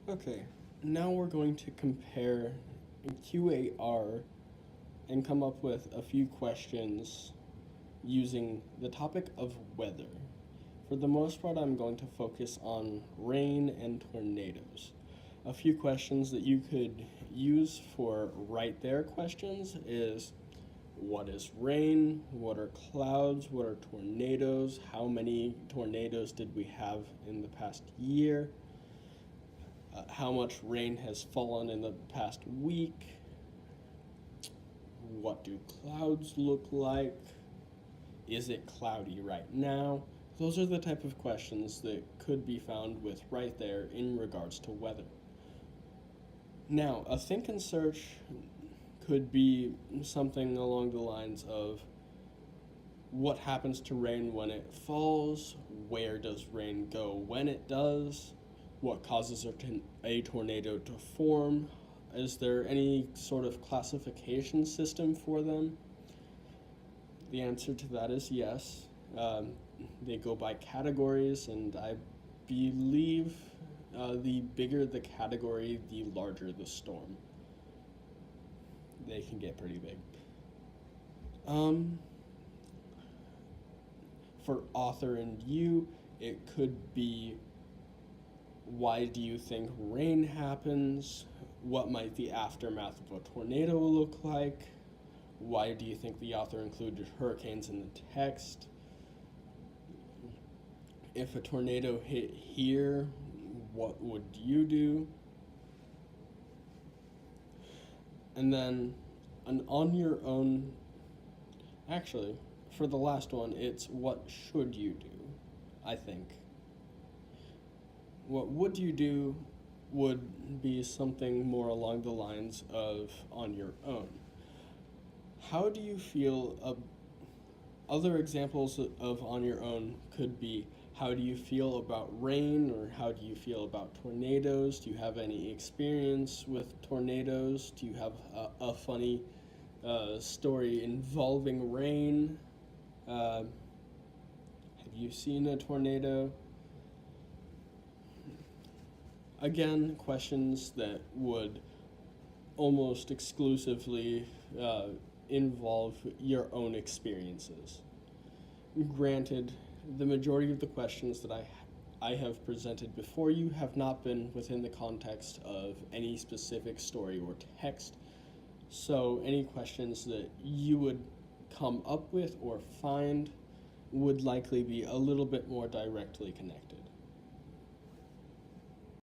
Okay, now we're going to compare QAR and come up with a few questions using the topic of weather. For the most part, I'm going to focus on rain and tornadoes. A few questions that you could use for right there questions is what is rain? What are clouds? What are tornadoes? How many tornadoes did we have in the past year? How much rain has fallen in the past week? What do clouds look like? Is it cloudy right now? Those are the type of questions that could be found with right there in regards to weather. Now, a think and search could be something along the lines of what happens to rain when it falls, where does rain go when it does, what causes a tornado to form, is there any sort of classification system for them? The answer to that is yes. They go by categories, and I believe the bigger the category, the larger the storm. They can get pretty big. For author and you, it could be why do you think rain happens? What might the aftermath of a tornado look like? Why do you think the author included hurricanes in the text? If a tornado hit here, what would you do? And then an on your own, actually, for the last one, it's what should you do, I think. What would you do would be something more along the lines of on your own. How do you feel? Other examples of on your own could be how do you feel about rain, or how do you feel about tornadoes? Do you have any experience with tornadoes? Do you have a funny story involving rain? Have you seen a tornado? Again, questions that would almost exclusively involve your own experiences. Granted, the majority of the questions that I have presented before you have not been within the context of any specific story or text, so any questions that you would come up with or find would likely be a little bit more directly connected.